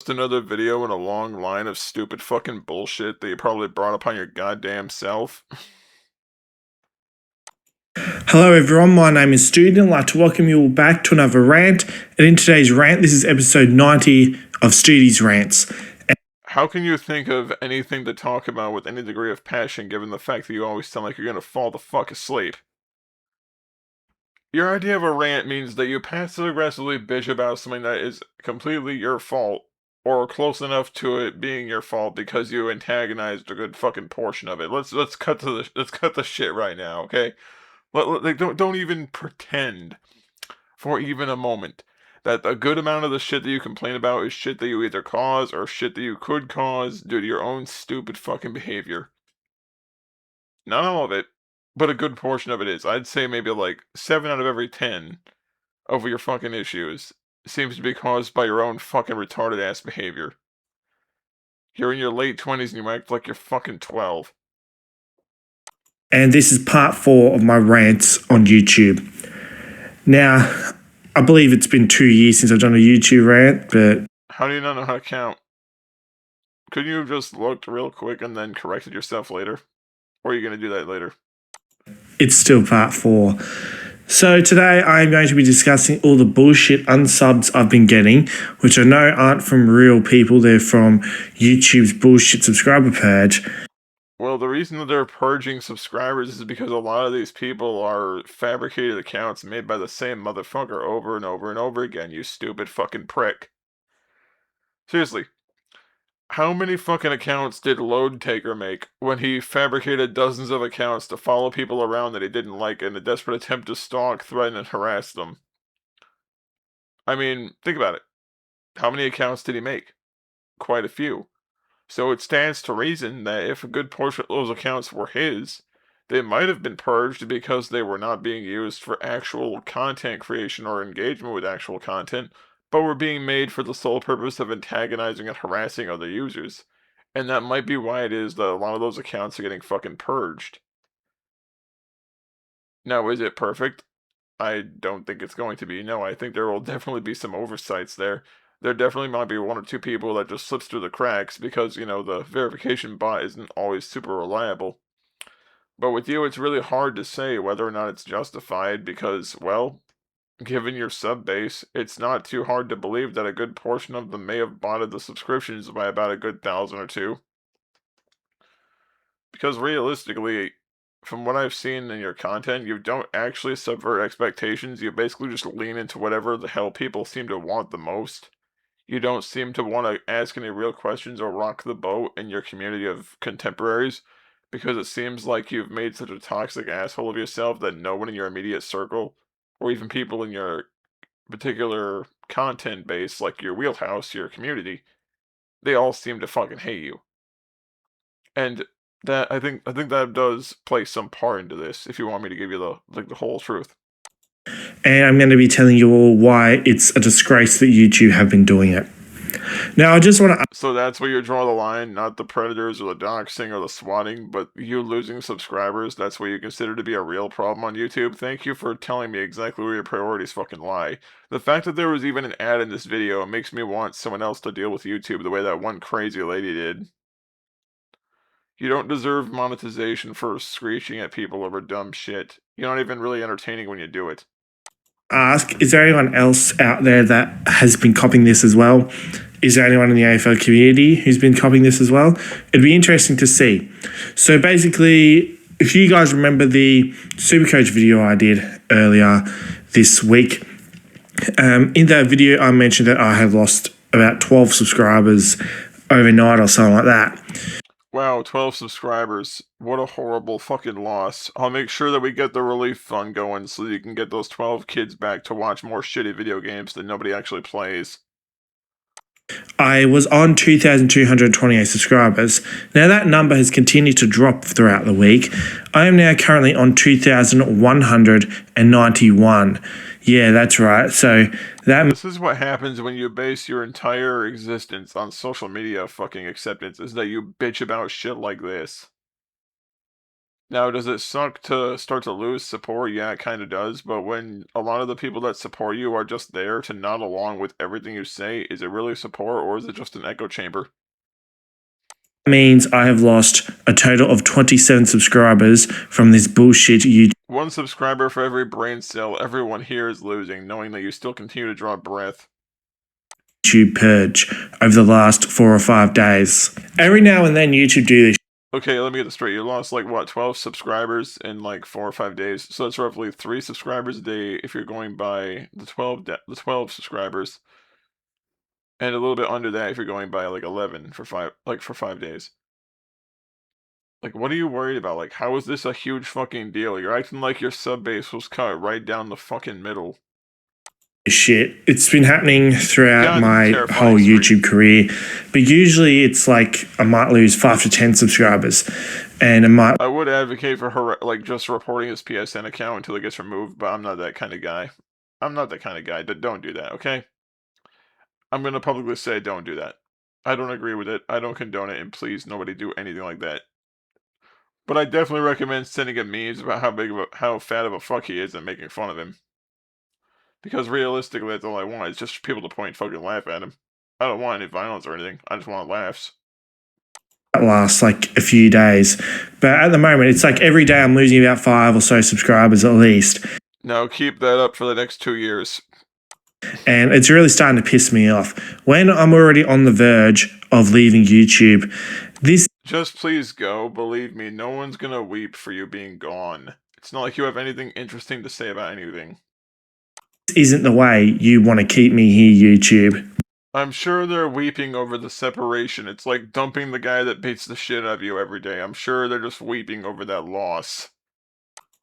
Just another video in a long line of stupid fucking bullshit that you probably brought upon your goddamn self. Hello everyone, my name is Stoody and I'd like to welcome you all back to another rant. And in today's rant, this is episode 90 of Stoody's Rants. How can you think of anything to talk about with any degree of passion given the fact that you always sound like you're gonna fall the fuck asleep? Your idea of a rant means that you passive-aggressively bitch about something that is completely your fault, or close enough to it being your fault because you antagonized a good fucking portion of it. Let's cut the shit right now, okay? Like, don't even pretend for even a moment that a good amount of the shit that you complain about is shit that you either cause or shit that you could cause due to your own stupid fucking behavior. Not all of it, but a good portion of it is. I'd say maybe like 7 out of every 10 of your fucking issues seems to be caused by your own fucking retarded ass behavior. You're in your late 20s and you act like you're fucking 12. And this is part 4 of my rants on YouTube. Now, I believe it's been 2 years since I've done a YouTube rant, but How do you not know how to count? Couldn't you have just looked real quick and then corrected yourself later? Or are you gonna do that later? it's still part 4. So today I'm going to be discussing all the bullshit unsubs I've been getting, which I know aren't from real people, they're from YouTube's bullshit subscriber purge. Well, the reason that they're purging subscribers is because a lot of these people are fabricated accounts made by the same motherfucker over and over and over again, you stupid fucking prick. Seriously, how many fucking accounts did Load Taker make when he fabricated dozens of accounts to follow people around that he didn't like in a desperate attempt to stalk, threaten, and harass them? I mean, think about it. How many accounts did he make? Quite a few. So it stands to reason that if a good portion of those accounts were his, they might have been purged because they were not being used for actual content creation or engagement with actual content, but were being made for the sole purpose of antagonizing and harassing other users. And that might be why it is that a lot of those accounts are getting fucking purged. Now, is it perfect? I don't think it's going to be. No, I think there will definitely be some oversights there. There definitely might be 1 or 2 people that just slips through the cracks because, the verification bot isn't always super reliable. But with you, it's really hard to say whether or not it's justified because, well, given your sub base, it's not too hard to believe that a good portion of them may have botted the subscriptions by about a good 1,000 or 2. Because realistically, from what I've seen in your content, you don't actually subvert expectations. You basically just lean into whatever the hell people seem to want the most. You don't seem to want to ask any real questions or rock the boat in your community of contemporaries because it seems like you've made such a toxic asshole of yourself that no one in your immediate circle, or even people in your particular content base, like your wheelhouse, your community, they all seem to fucking hate you. And that I think that does play some part into this, if you want me to give you the whole truth. And I'm going to be telling you all why it's a disgrace that YouTube have been doing it. Now, I just want to... So that's where you draw the line, not the predators or the doxing or the swatting, but you losing subscribers, that's what you consider to be a real problem on YouTube? Thank you for telling me exactly where your priorities fucking lie. The fact that there was even an ad in this video makes me want someone else to deal with YouTube the way that one crazy lady did. You don't deserve monetization for screeching at people over dumb shit. You're not even really entertaining when you do it. ask, is there anyone else out there that has been copying this as well? Is there anyone in the AFL community who's been copying this as well? It'd be interesting to see. So basically, if you guys remember the Supercoach video I did earlier this week, in that video I mentioned that I have lost about 12 subscribers overnight or something like that. Wow, 12 subscribers. What a horrible fucking loss. I'll make sure that we get the relief fund going so you can get those 12 kids back to watch more shitty video games that nobody actually plays. I was on 2,228 subscribers. Now that number has continued to drop throughout the week. I am now currently on 2,191. Yeah, that's right. So This is what happens when you base your entire existence on social media fucking acceptance, is that you bitch about shit like this. Now, does it suck to start to lose support? Yeah, it kind of does. But when a lot of the people that support you are just there to nod along with everything you say, is it really support or is it just an echo chamber? Means I have lost a total of 27 subscribers from this bullshit YouTube 1 subscriber for every brain cell everyone here is losing, knowing that you still continue to draw breath. purge over the last 4 or 5 days. Every now and then YouTube do this Okay, let me get this straight. You lost like what, 12 subscribers in like 4 or 5 days. So that's roughly 3 subscribers a day if you're going by the 12 subscribers. And a little bit under that if you're going by like 11 for 5 days. Like, what are you worried about? Like, how is this a huge fucking deal? You're acting like your sub base was cut right down the fucking middle. shit. It's been happening throughout God, this is my terrifying whole streak. YouTube career, but usually it's like I might lose 5 to 10 subscribers, and I might I would advocate for her like just reporting his PSN account until it gets removed, but I'm not that kind of guy. I'm not that kind of guy. Don't do that, okay? I'm gonna publicly say don't do that. I don't agree with it. I don't condone it, and please nobody do anything like that. But I definitely recommend sending him memes about how fat of a fuck he is and making fun of him. Because realistically, that's all I want. It's just people to point fucking laugh at him. I don't want any violence or anything. I just want laughs. last like a few days. But at the moment, it's like every day I'm losing about 5 or so subscribers at least. Now keep that up for the next 2 years. And it's really starting to piss me off. When I'm already on the verge of leaving YouTube, this Just please go. Believe me, no one's gonna weep for you being gone. It's not like you have anything interesting to say about anything. isn't the way you want to keep me here, YouTube. I'm sure they're weeping over the separation. It's like dumping the guy that beats the shit out of you every day. I'm sure they're just weeping over that loss.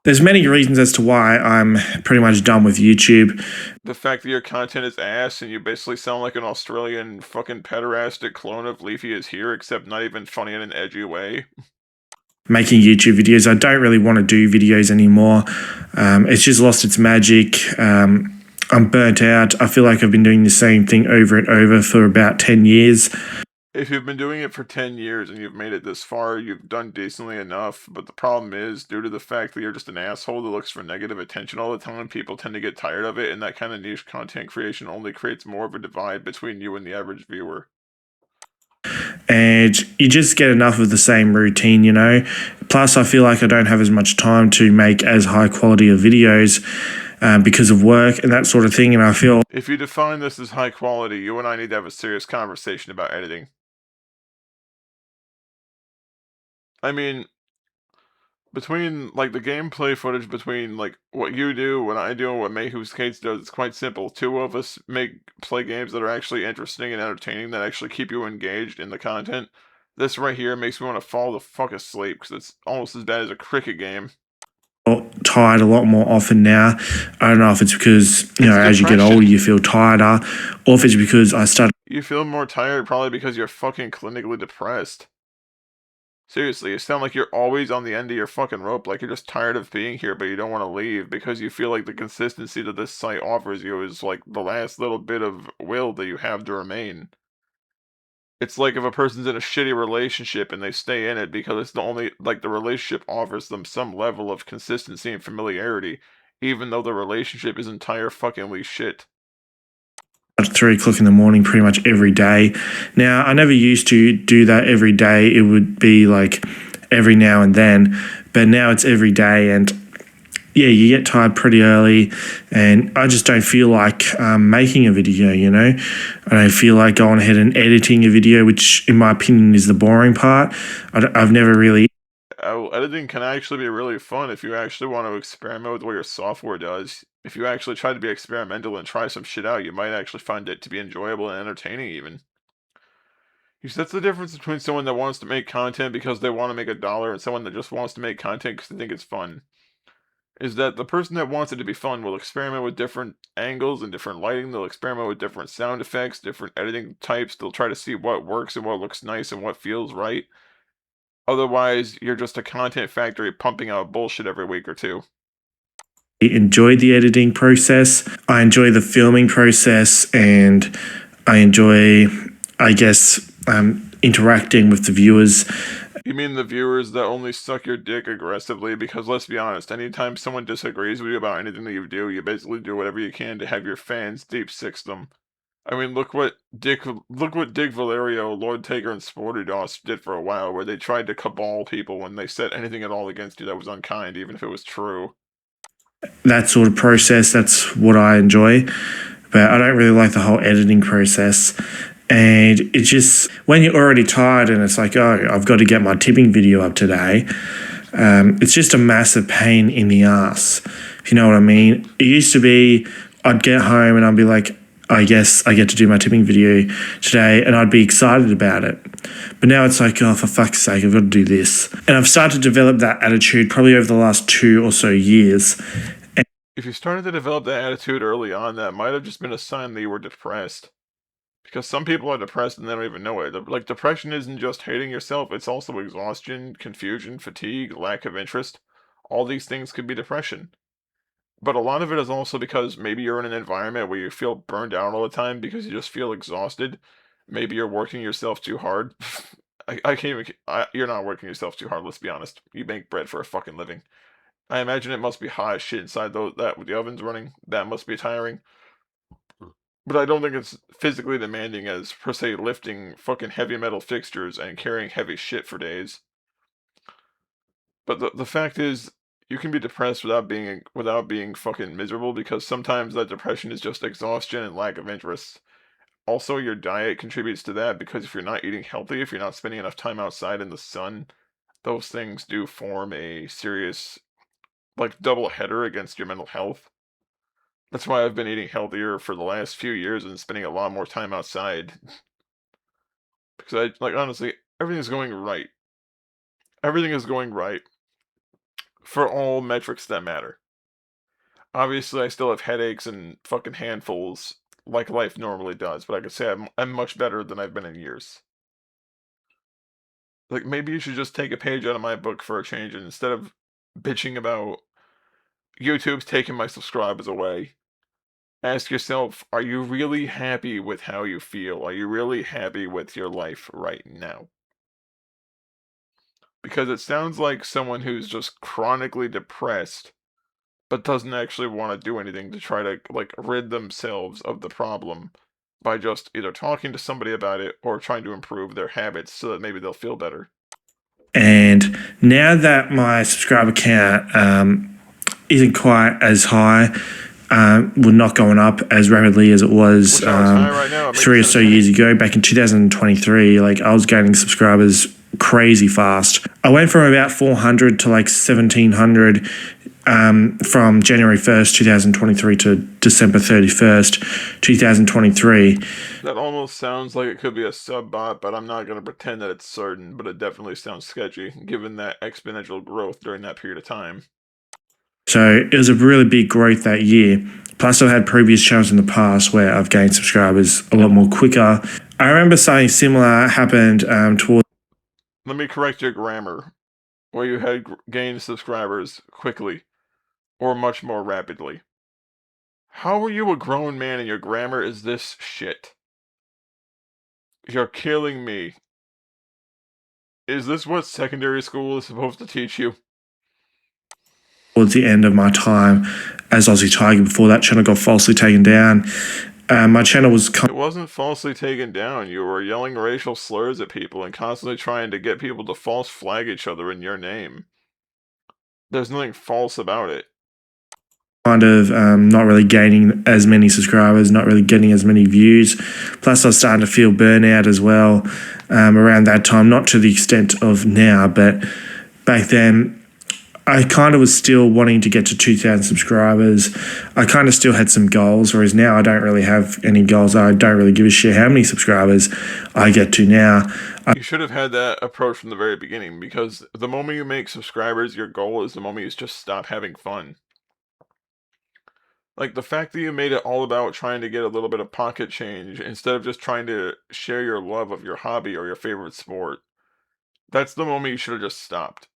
There's many reasons as to why I'm pretty much done with YouTube. The fact that your content is ass and you basically sound like an Australian fucking pederastic clone of Leafy is here, except not even funny in an edgy way. Making YouTube videos, I don't really want to do videos anymore. It's just lost its magic. I'm burnt out. I feel like I've been doing the same thing over and over for about 10 years. If you've been doing it for 10 years and you've made it this far, you've done decently enough, but the problem is, due to the fact that you're just an asshole that looks for negative attention all the time, people tend to get tired of it, and that kind of niche content creation only creates more of a divide between you and the average viewer. And you just get enough of the same routine, you know. Plus, I feel like I don't have as much time to make as high quality of videos because of work and that sort of thing. And I feel If you define this as high quality, you and I need to have a serious conversation about editing. I mean, between like the gameplay footage between like what you do, what I do, and what Mayhu Skates does, it's quite simple. Two of us play games that are actually interesting and entertaining that actually keep you engaged in the content. This right here makes me want to fall the fuck asleep because it's almost as bad as a cricket game. tired a lot more often now. I don't know if it's because, you know, as you get older, you feel tireder, or if it's because I started. You feel more tired probably because you're fucking clinically depressed. Seriously, you sound like you're always on the end of your fucking rope, like you're just tired of being here, but you don't want to leave because you feel like the consistency that this site offers you is like the last little bit of will that you have to remain. It's like if a person's in a shitty relationship and they stay in it because it's the only, like the relationship offers them some level of consistency and familiarity, even though the relationship is entire fuckingly shit. At 3 o'clock in the morning pretty much every day. Now, I never used to do that every day. It would be like every now and then, but now it's every day. And yeah, you get tired pretty early, and I just don't feel like making a video, you know. I don't feel like going ahead and editing a video, which in my opinion is the boring part. I've never really. Editing can actually be really fun if you actually want to experiment with what your software does. If you actually try to be experimental and try some shit out, you might actually find it to be enjoyable and entertaining even. You see, that's the difference between someone that wants to make content because they want to make $1 and someone that just wants to make content because they think it's fun. Is that the person that wants it to be fun will experiment with different angles and different lighting, they'll experiment with different sound effects, different editing types, they'll try to see what works and what looks nice and what feels right. Otherwise, you're just a content factory pumping out bullshit every week or two. Enjoy the editing process. I enjoy the filming process, and I enjoy, I guess, interacting with the viewers. You mean the viewers that only suck your dick aggressively? Because let's be honest, anytime someone disagrees with you about anything that you do, you basically do whatever you can to have your fans deep six them. I mean, look what Dick Valerio, Lord Taker, and Sporty Doss did for a while, where they tried to cabal people when they said anything at all against you that was unkind, even if it was true. That sort of process, that's what I enjoy. But I don't really like the whole editing process. And it just, when you're already tired and it's like, oh, I've got to get my tipping video up today, it's just a massive pain in the ass, if you know what I mean. It used to be I'd get home and I'd be like, I guess I get to do my tipping video today, and I'd be excited about it. But now it's like, oh, for fuck's sake, I've got to do this. And I've started to develop that attitude probably over the last 2 or so years. If you started to develop that attitude early on, that might have just been a sign that you were depressed. Because some people are depressed and they don't even know it. Like, depression isn't just hating yourself, it's also exhaustion, confusion, fatigue, lack of interest. All these things could be depression. But a lot of it is also because maybe you're in an environment where you feel burned out all the time because you just feel exhausted. Maybe you're working yourself too hard. I can't even. You're not working yourself too hard, let's be honest. You make bread for a fucking living. I imagine it must be hot as shit inside that with the ovens running. That must be tiring. But I don't think it's physically demanding as, per se, lifting fucking heavy metal fixtures and carrying heavy shit for days. But the fact is, you can be depressed without being fucking miserable, because sometimes that depression is just exhaustion and lack of interest. Also, your diet contributes to that, because if you're not eating healthy, if you're not spending enough time outside in the sun, those things do form a serious, like, double header against your mental health. That's why I've been eating healthier for the last few years and spending a lot more time outside. Because honestly, everything's going right. Everything is going right for all metrics that matter. Obviously, I still have headaches and fucking handfuls like life normally does, but I could say I'm much better than I've been in years. Like, maybe you should just take a page out of my book for a change, and instead of bitching about YouTube's taking my subscribers away, ask yourself, are you really happy with how you feel? Are you really happy with your life right now? Because it sounds like someone who's just chronically depressed but doesn't actually want to do anything to try to, like, rid themselves of the problem by just either talking to somebody about it or trying to improve their habits so that maybe they'll feel better. And now that my subscriber count isn't quite as high, well, not going up as rapidly as it was Wish I was high right now. It makes 3 or sense so to me. years ago, back in 2023, like I was gaining subscribers crazy fast. I went from about 400 to like 1700 from January 1st, 2023 to December 31st, 2023. That almost sounds like it could be a sub bot, but I'm not going to pretend that it's certain, but it definitely sounds sketchy, given that exponential growth during that period of time. So it was a really big growth that year. Plus, I've had previous channels in the past where I've gained subscribers a lot more quicker. I remember something similar happened towards. Let me correct your grammar, where you had gained subscribers quickly, or much more rapidly. How are you a grown man and your grammar is this shit? You're killing me. Is this what secondary school is supposed to teach you? Towards the end of my time as Aussie Tiger before that channel got falsely taken down. My channel was. It wasn't falsely taken down. You were yelling racial slurs at people and constantly trying to get people to false flag each other in your name. There's nothing false about it. Kind of not really gaining as many subscribers, not really getting as many views. Plus, I was starting to feel burnout as well around that time, not to the extent of now, but back then, I kind of was still wanting to get to 2,000 subscribers. I kind of still had some goals, whereas now I don't really have any goals. I don't really give a shit how many subscribers I get to now. You should have had that approach from the very beginning, because the moment you make subscribers your goal is the moment you just stop having fun. Like, the fact that you made it all about trying to get a little bit of pocket change instead of just trying to share your love of your hobby or your favorite sport, that's the moment you should have just stopped.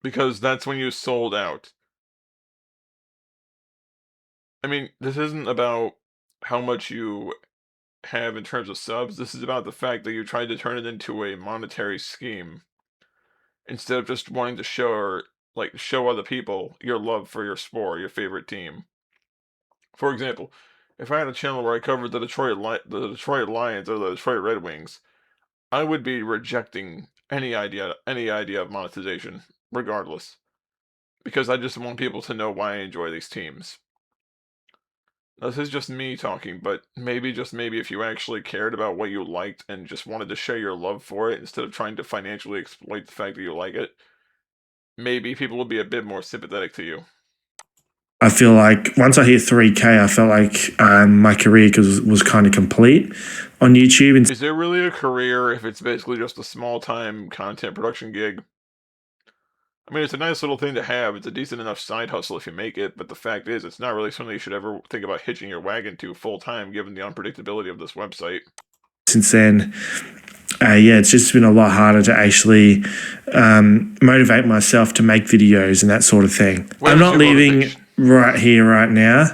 Because that's when you sold out. I mean, this isn't about how much you have in terms of subs. This is about the fact that you tried to turn it into a monetary scheme. instead of just wanting to show other people your love for your sport, your favorite team. For example, if I had a channel where I covered the Detroit Lions or the Detroit Red Wings, I would be rejecting any idea of monetization, regardless, because I just want people to know why I enjoy these teams. This is just me talking, but maybe, just maybe, if you actually cared about what you liked and just wanted to share your love for it instead of trying to financially exploit the fact that you like it, maybe people would be a bit more sympathetic to you. I feel like once I hit 3K, I felt like my career was kind of complete on YouTube. And Is there really a career if it's basically just a small-time content production gig? I mean, it's a nice little thing to have. It's a decent enough side hustle if you make it, but the fact is, it's not really something you should ever think about hitching your wagon to full-time, given the unpredictability of this website. since then, yeah, it's just been a lot harder to actually motivate myself to make videos and that sort of thing. Where's I'm not your leaving motivation? right here, right now.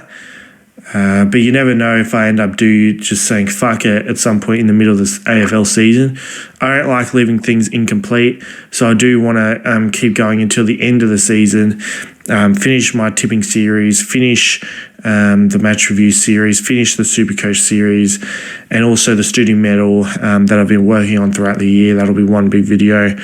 But you never know if I end up just saying fuck it at some point in the middle of this AFL season. I don't like leaving things incomplete, so I do want to keep going until the end of the season, finish my tipping series, finish the match review series, finish the Supercoach series, and also the Stoody Medal that I've been working on throughout the year. That'll be one big video.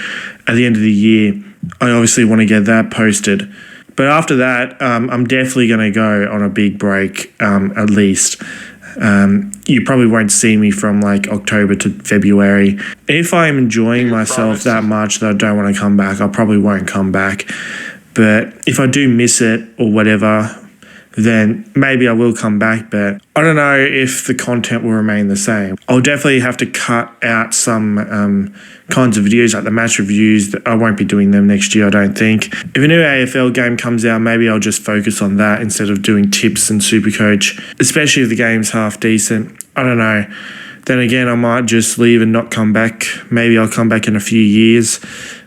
At the end of the year, I obviously want to get that posted. But after that, I'm definitely going to go on a big break, at least. You probably won't see me from like October to February. If I'm enjoying myself that much that I don't want to come back, I probably won't come back. But if I do miss it or whatever, then maybe I will come back, but I don't know if the content will remain the same. I'll definitely have to cut out some kinds of videos like the match reviews. I won't be doing them next year, I don't think. If a new AFL game comes out, maybe I'll just focus on that instead of doing tips and Supercoach, especially if the game's half decent. I don't know. Then again, I might just leave and not come back. Maybe I'll come back in a few years.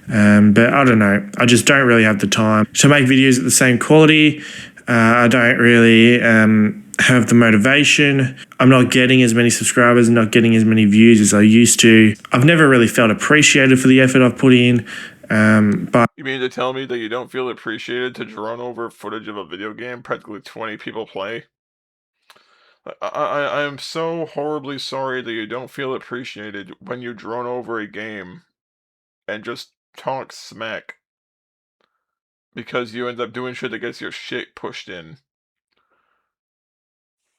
But I don't know. I just don't really have the time to make videos at the same quality. I don't really have the motivation. I'm not getting as many subscribers and not getting as many views as I used to. I've never really felt appreciated for the effort I've put in. But You mean to tell me that you don't feel appreciated to drone over footage of a video game practically 20 people play? I am so horribly sorry that you don't feel appreciated when you drone over a game and just talk smack because you end up doing shit that gets your shit pushed in.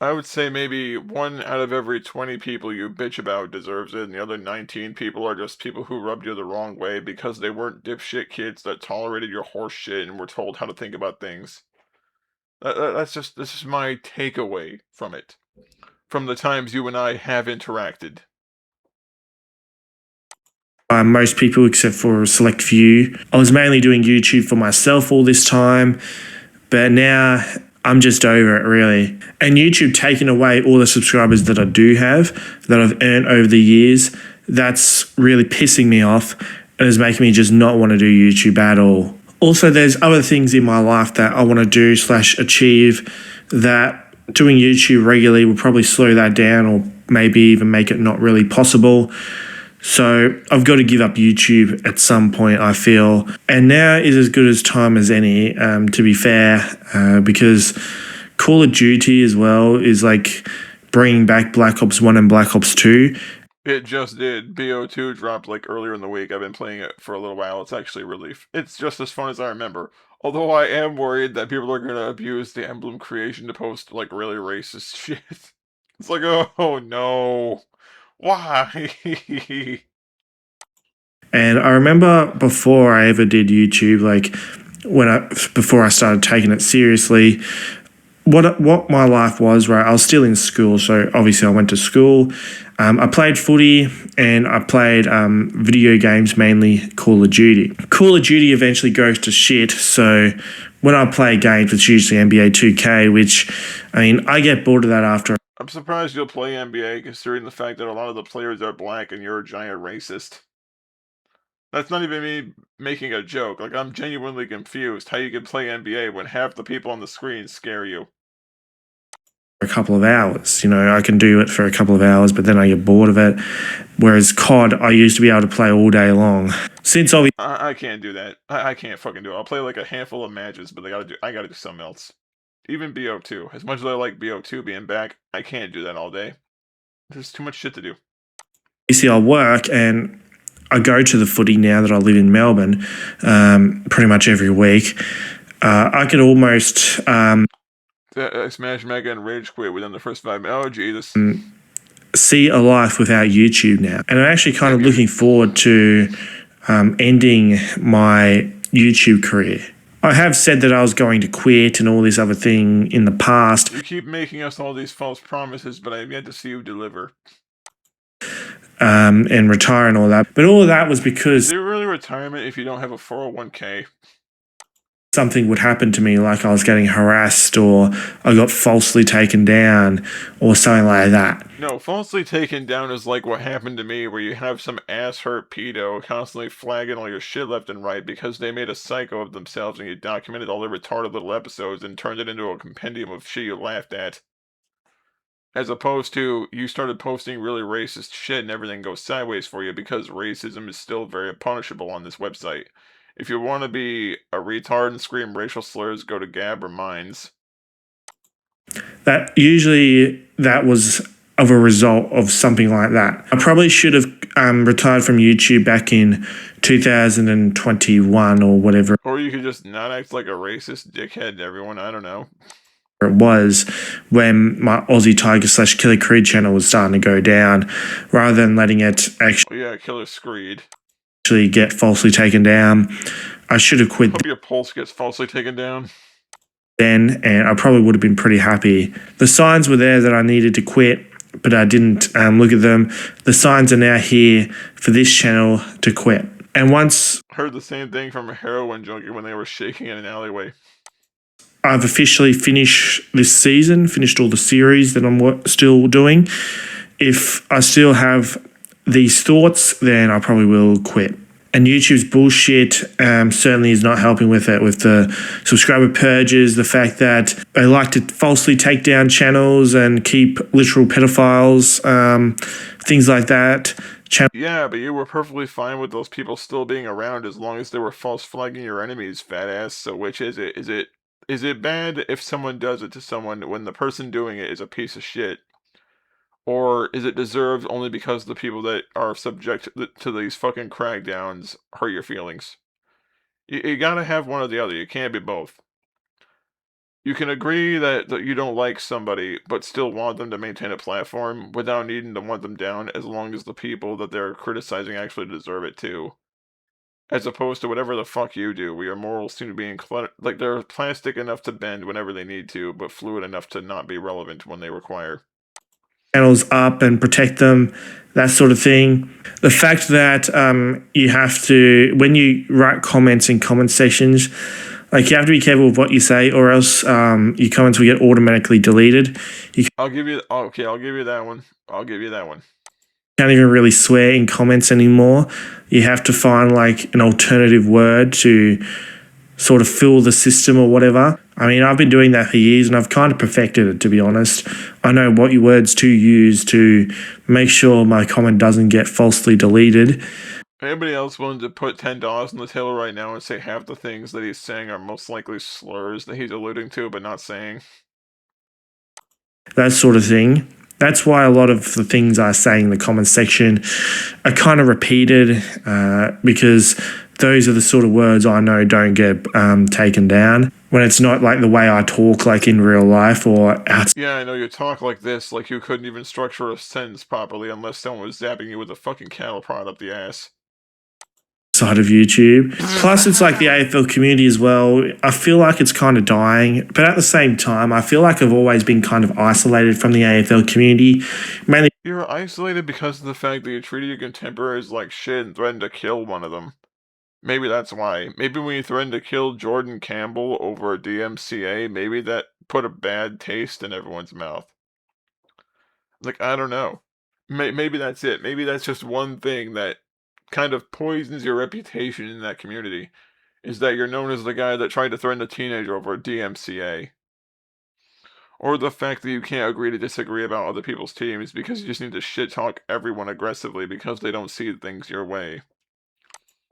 I would say maybe 1 out of every 20 people you bitch about deserves it, and the other 19 people are just people who rubbed you the wrong way because they weren't dipshit kids that tolerated your horse shit and were told how to think about things. This is my takeaway from it. From the times you and I have interacted. most people, except for a select few, I was mainly doing YouTube for myself all this time. But now I'm just over it, really. And YouTube taking away all the subscribers that I do have, that I've earned over the years, that's really pissing me off and is making me just not want to do YouTube at all. Also, there's other things in my life that I want to do / achieve that doing YouTube regularly will probably slow that down or maybe even make it not really possible. So I've got to give up YouTube at some point, I feel. And now is as good as time as any, to be fair, because Call of Duty as well is like bringing back Black Ops 1 and Black Ops 2. It just did. BO2 dropped like earlier in the week. I've been playing it for a little while. It's actually a relief. It's just as fun as I remember. Although I am worried that people are going to abuse the emblem creation to post like really racist shit. It's like, oh no. Why? And I remember before I ever did YouTube, like before I started taking it seriously, what my life was, right? I was still in school, so obviously I went to school. I played footy and I played video games, mainly Call of Duty. Call of Duty eventually goes to shit, so when I play games, it's usually NBA 2K, which, I mean, I get bored of that after. I'm surprised you'll play NBA considering the fact that a lot of the players are black and you're a giant racist. That's not even me making a joke. Like, I'm genuinely confused how you can play NBA when half the people on the screen scare you. A couple of hours, I can do it for a couple of hours, but then I get bored of it. Whereas COD, I used to be able to play all day long. Since obviously I can't do that. I can't fucking do it. I'll play like a handful of matches, but I gotta do something else. Even BO2. As much as I like BO2 being back, I can't do that all day. There's too much shit to do. I work and I go to the footy now that I live in Melbourne pretty much every week. I could almost Smash Mega and Rage Quit within the first 5 minutes. Oh, Jesus. see a life without YouTube now. And I'm actually kind of Yeah. looking forward to ending my YouTube career. I have said that I was going to quit and all this other thing in the past. You keep making us all these false promises, but I have yet to see you deliver. And retire and all that. But all of that was because Is it really retirement if you don't have a 401k? something would happen to me, like I was getting harassed or I got falsely taken down or something like that. No, falsely taken down is like what happened to me, where you have some ass-hurt pedo constantly flagging all your shit left and right because they made a psycho of themselves and you documented all their retarded little episodes and turned it into a compendium of shit you laughed at. As opposed to you started posting really racist shit and everything goes sideways for you because racism is still very punishable on this website. If you want to be a retard and scream racial slurs, go to Gab or Minds. That usually that was of a result of something like that. I probably should have retired from YouTube back in 2021 or whatever Or you could just not act like a racist dickhead to everyone, I don't know. it was when my Aussie Tiger / Killer Creed channel was starting to go down, rather than letting it Oh yeah, Killer Screed. actually get falsely taken down. I should have quit Hope your pulse gets falsely taken down. then, and I probably would have been pretty happy. The signs were there that I needed to quit, but I didn't look at them. The signs are now here for this channel to quit. And once Heard the same thing from a heroin junkie when they were shaking in an alleyway. I've officially finished this season, finished all the series that I'm still doing, if I still have these thoughts, then I probably will quit. And YouTube's bullshit certainly is not helping with it, with the subscriber purges, the fact that they like to falsely take down channels and keep literal pedophiles, things like that. Yeah, but you were perfectly fine with those people still being around as long as they were false flagging your enemies, fat ass. So which is it? Is it bad if someone does it to someone when the person doing it is a piece of shit? Or is it deserved only because the people that are subject to these fucking crackdowns hurt your feelings? You gotta have one or the other. You can't be both. You can agree that you don't like somebody, but still want them to maintain a platform without needing to want them down as long as the people that they're criticizing actually deserve it too. As opposed to whatever the fuck you do, where your morals seem to be like they're plastic enough to bend whenever they need to, but fluid enough to not be relevant when they require. Channels up and protect them, that sort of thing. The fact that you have to, when you write comments in comment sections, like you have to be careful with what you say, or else your comments will get automatically deleted. You I'll give you that one. I'll give you that one. can't even really swear in comments anymore. You have to find like an alternative word to sort of fill the system or whatever. I mean, I've been doing that for years and I've kind of perfected it, to be honest. I know what words to use to make sure my comment doesn't get falsely deleted. Anybody else willing to put $10 on the table right now and say half the things that he's saying are most likely slurs that he's alluding to but not saying? That sort of thing. That's why a lot of the things I say in the comment section are kind of repeated because those are the sort of words I know don't get taken down when it's not like the way I talk, like in real life or outside. Yeah, I know you talk like this, like you couldn't even structure a sentence properly unless someone was zapping you with a fucking cattle prod up the ass. Side of YouTube. Plus, it's like the AFL community as well. I feel like it's kind of dying, but at the same time, I feel like I've always been kind of isolated from the AFL community. Mainly, You're isolated because of the fact that you treated your contemporaries like shit and threatened to kill one of them. Maybe that's why. Maybe when you threatened to kill Jordan Campbell over a DMCA, maybe that put a bad taste in everyone's mouth. Like, I don't know. Maybe that's it. Maybe that's just one thing that kind of poisons your reputation in that community, is that you're known as the guy that tried to threaten a teenager over a DMCA. Or the fact that you can't agree to disagree about other people's teams because you just need to shit talk everyone aggressively because they don't see things your way.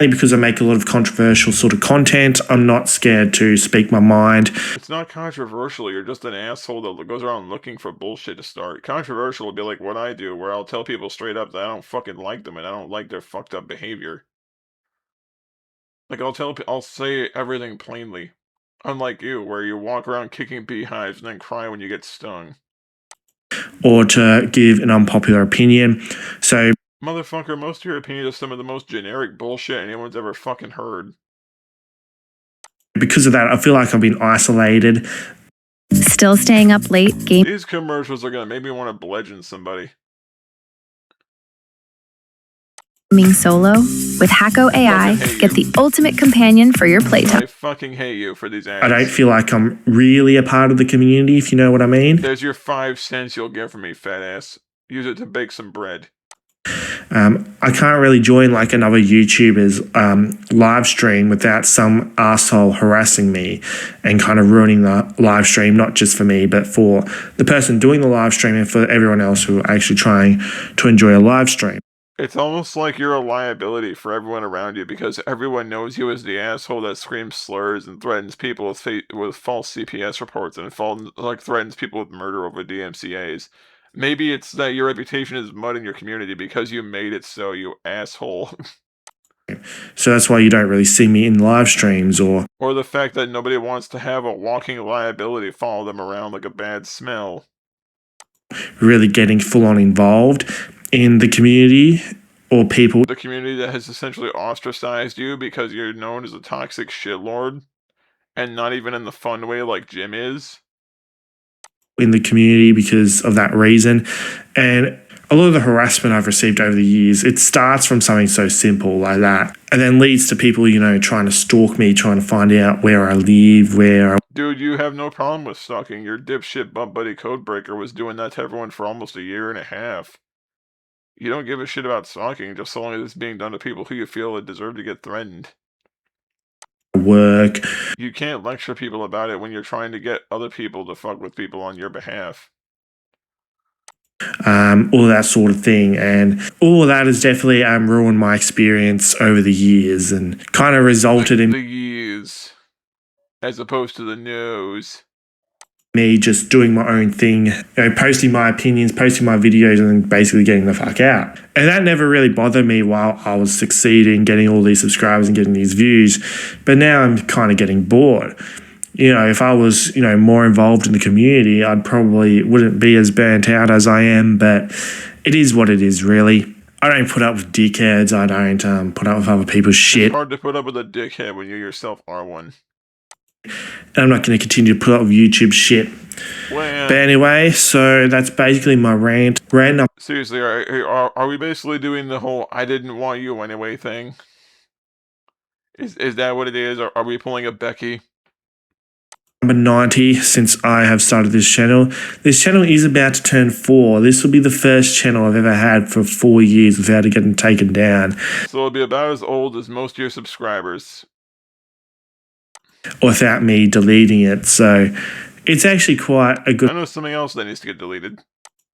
because I make a lot of controversial sort of content, I'm not scared to speak my mind. It's not controversial, you're just an asshole that goes around looking for bullshit to start. Controversial would be like what I do, where I'll tell people straight up that I don't fucking like them and I don't like their fucked up behavior. Like, I'll say everything plainly. Unlike you, where you walk around kicking beehives and then cry when you get stung. Or to give an unpopular opinion. So, Motherfucker, most of your opinions are some of the most generic bullshit anyone's ever fucking heard. because of that, I feel like I've been isolated. Still staying up late gaming These commercials are gonna make me want to bludgeon somebody. solo? With Hacko AI, Fucking hate get you. the ultimate companion for your playtime. I fucking hate you for these ads. I don't feel like I'm really a part of the community, if you know what I mean. There's your 5 cents you'll get from me, fat ass. Use it to bake some bread. I can't really join like another YouTuber's live stream without some asshole harassing me and kind of ruining the live stream, not just for me, but for the person doing the live stream and for everyone else who are actually trying to enjoy a live stream. It's almost like you're a liability for everyone around you because everyone knows you as the asshole that screams slurs and threatens people with false CPS reports and threatens people with murder over DMCAs. Maybe it's that your reputation is mud in your community because you made it so, you asshole. So that's why you don't really see me in live streams or Or the fact that nobody wants to have a walking liability follow them around like a bad smell. really getting full on involved in the community or people The community that has essentially ostracized you because you're known as a toxic shitlord, and not even in the fun way like Jim is. in the community because of that reason. And a lot of the harassment I've received over the years, it starts from something so simple like that and then leads to people, trying to stalk me, trying to find out where I live, Dude, you have no problem with stalking. Your dipshit butt buddy Codebreaker was doing that to everyone for almost a year and a half. You don't give a shit about stalking just so long as it's being done to people who you feel that deserve to get threatened. work. You can't lecture people about it when you're trying to get other people to fuck with people on your behalf. All that sort of thing. And all of that has definitely ruined my experience over the years and kind of resulted in The years, as opposed to the nose. me just doing my own thing, posting my opinions, posting my videos, and then basically getting the fuck out. And that never really bothered me while I was succeeding, getting all these subscribers and getting these views. But now I'm kind of getting bored. If I was, more involved in the community, I'd probably wouldn't be as burnt out as I am, but it is what it is, really. I don't put up with dickheads. I don't put up with other people's shit. It's hard to put up with a dickhead when you yourself are one. And I'm not going to continue to put up with YouTube shit. Well, But anyway, so that's basically my rant. seriously, are we basically doing the whole "I didn't want you anyway" thing? Is that what it is? Are we pulling a Becky? Number 90 since I have started this channel. This channel is about to turn 4. This will be the first channel I've ever had for 4 years without it getting taken down. So it'll be about as old as most of your subscribers. Without me deleting it. So it's actually quite a good I know something else that needs to get deleted.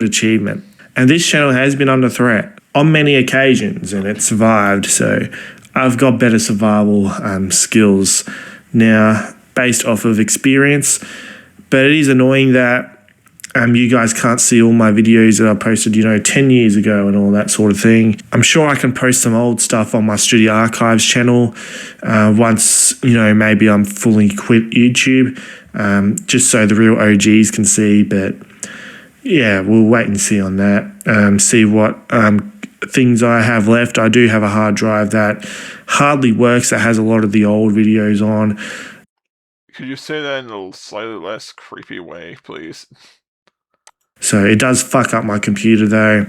achievement. And this channel has been under threat on many occasions and it survived. So I've got better survival skills now based off of experience. But it is annoying that you guys can't see all my videos that I posted, 10 years ago and all that sort of thing. I'm sure I can post some old stuff on my Stoody Archives channel once, maybe I'm fully quit YouTube, just so the real OGs can see. But yeah, we'll wait and see on that. See what things I have left. I do have a hard drive that hardly works, that has a lot of the old videos on. Could you say that in a slightly less creepy way, please? So it does fuck up my computer though.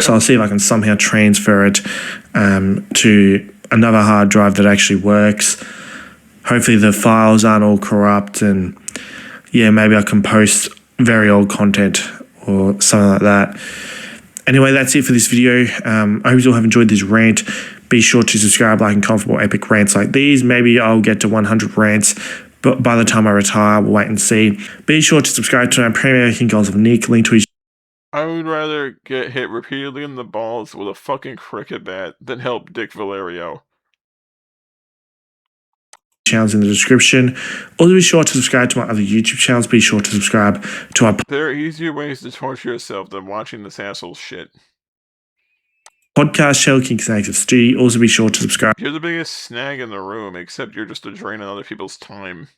So I'll see if I can somehow transfer it to another hard drive that actually works. Hopefully the files aren't all corrupt and yeah, maybe I can post very old content or something like that. Anyway, that's it for this video. I hope you all have enjoyed this rant. Be sure to subscribe, like, and comment for more epic rants like these. Maybe I'll get to 100 rants. But by the time I retire, we'll wait and see. Be sure to subscribe to our Premier American Goals of Nick, link to his. I would rather get hit repeatedly in the balls with a fucking cricket bat than help Dick Valerio. channels in the description. Also, be sure to subscribe to my other YouTube channels. Be sure to subscribe to our There are easier ways to torture yourself than watching this asshole shit. podcast, Shell King Snakes of Stoody. Also, be sure to subscribe You're the biggest snag in the room, except you're just a drain on other people's time.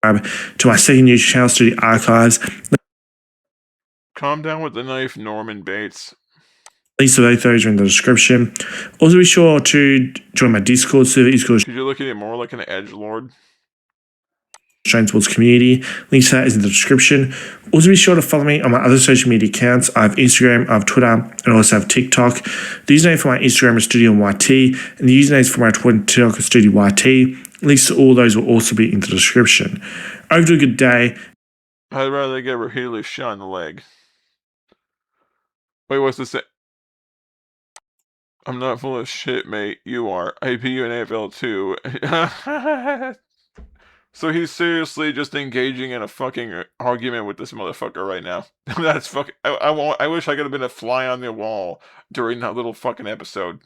to my second YouTube channel, Stoody Archives. Calm down with the knife, Norman Bates. Links to both those are in the description. Also, be sure to join my Discord server. It's called Should you look at it more like an edgelord? Australian Sports Community. Links to that is in the description. Also, be sure to follow me on my other social media accounts. I have Instagram, I have Twitter, and I also have TikTok. The username for my Instagram is StudioYT, and the usernames for my Twitter and TikTok is StudioYT. Links to all those will also be in the description. Over to a good day. I'd rather get repeatedly shot in the leg. Wait, what's this? I'm not full of shit, mate. You are. I beat you in AFL too. So he's seriously just engaging in a fucking argument with this motherfucker right now. That's fucking. I wish I could have been a fly on the wall during that little fucking episode.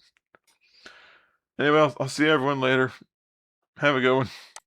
Anyway, I'll see everyone later. Have a good one.